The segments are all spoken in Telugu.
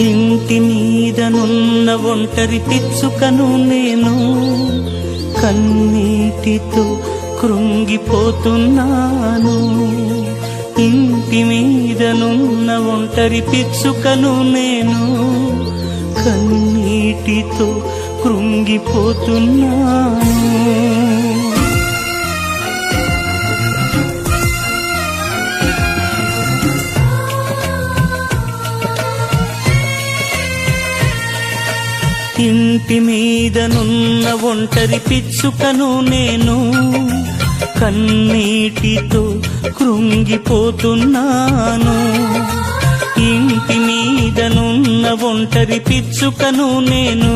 ఇంటి మీదనున్న ఒంటరి పిచ్చుకను నేను, కన్నీటితో కృంగిపోతున్నాను. ఇంటి మీదనున్న ఒంటరి పిచ్చుకను నేను, కన్నీటితో కృంగిపోతున్నాను. ఇంటి మీదనున్న ఒంటరి పిచ్చుకను నేను, కన్నీటితో కృంగిపోతున్నాను. ఇంటి మీదనున్న ఒంటరి పిచ్చుకను నేను,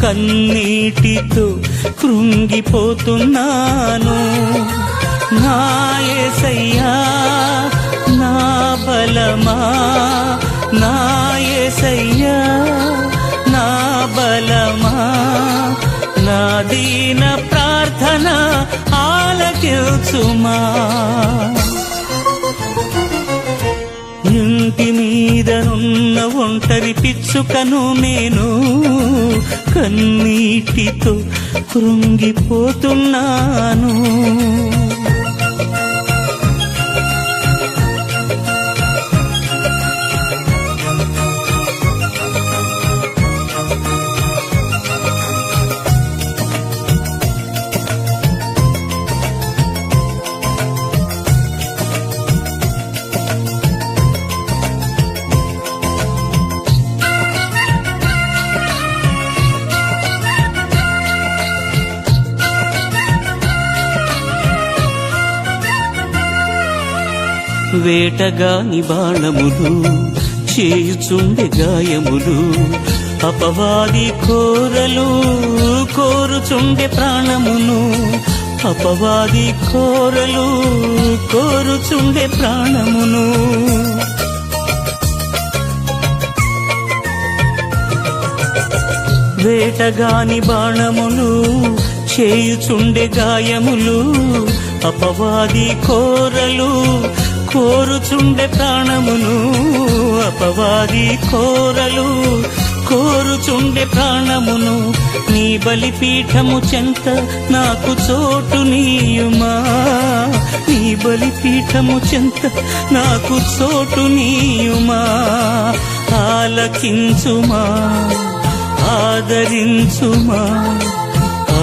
కన్నీటితో కృంగిపోతున్నాను. నా యేసయ్యా నా బలమా, నా యేసయ్యా నా బలమా, నా దీన ప్రార్థన ఆలకించుమా. ఇంటి మీదనున్న ఒంటరి పిచ్చుకను నేను, కన్నీటితో కృంగిపోతున్నాను. వేటగాని బాణములు, చేయుచుండె గాయములు, అపవాది కోరలు కోరుచుండె ప్రాణమును. అపవాది కోరలు కోరుచుండె ప్రాణమును. వేటగాని బాణములు, చేయుచుండె గాయములు, అపవాది కోరలు కోరుచుండె ప్రాణమును. అపవాది కోరలు కోరుచుండె ప్రాణమును. నీ బలిపీఠము చెంత నాకు చోటు నీయుమా, నీ బలిపీఠము చెంత నాకు చోటు నీయుమా. ఆలకించుమా, ఆదరించుమా,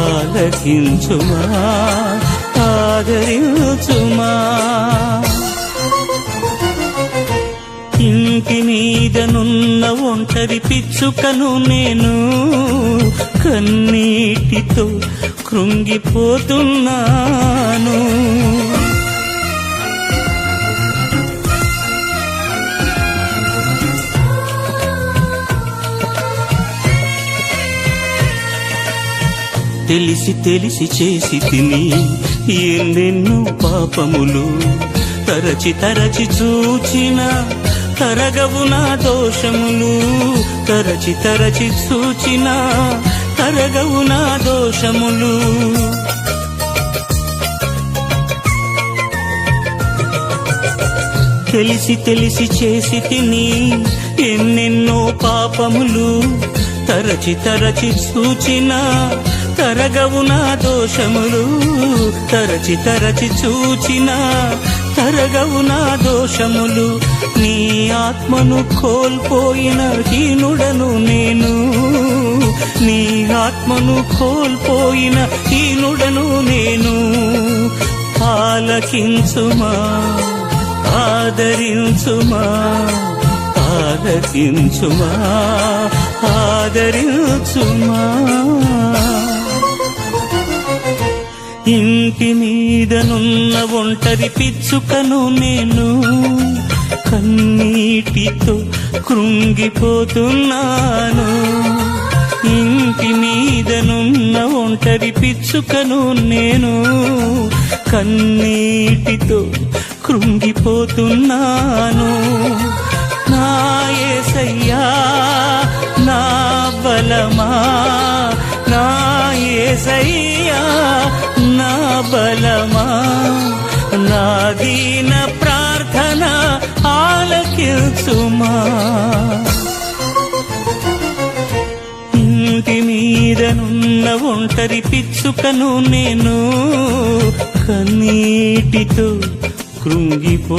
ఆలకించుమా, ఆదరించుమా. ఇంటి మీదనున్న ఒంటరి పిచ్చుకను నేను, కన్నీటితో కృంగిపోతున్నాను. తెలిసి తెలిసి చేసి తిని ఎన్నెన్నో పాపములు, తరచి తరచి చూచిన తరగవు నా దోషములు. తరచి తరచి చూచిన తరగవు నా దోషములు. తెలిసి తెలిసి చేసి తిని ఎన్నెన్నో పాపములు, తరచి తరచి చూచిన తరగవు నా దోషములు. తరచి తరచి చూచిన తరగవు నా దోషములు. నీ ఆత్మను కోల్పోయిన హీనుడను నేను, నీ ఆత్మను కోల్పోయిన హీనుడను నేను. ఆలకించుమా, ఆదరించుమా, ఆలకించుమా, ఆదరించుమా. ఇంటి మీదనున్న ఒంటరి పిచ్చుకను నేను, కన్నీటితో కృంగిపోతున్నాను. ఇంటి మీదనున్న ఒంటరి పిచ్చుకను నేను, కన్నీటితో కృంగిపోతున్నాను. నా యేసయ్యా నా బలమా, నా యేసయ్యా నా బలమా, నా దీన ప్రార్థన ఆలకించుమా. మధ్యనున్న ఒంటరి పిచ్చుకను నేను కన్నీటితో కృంగిపోతున్నాను.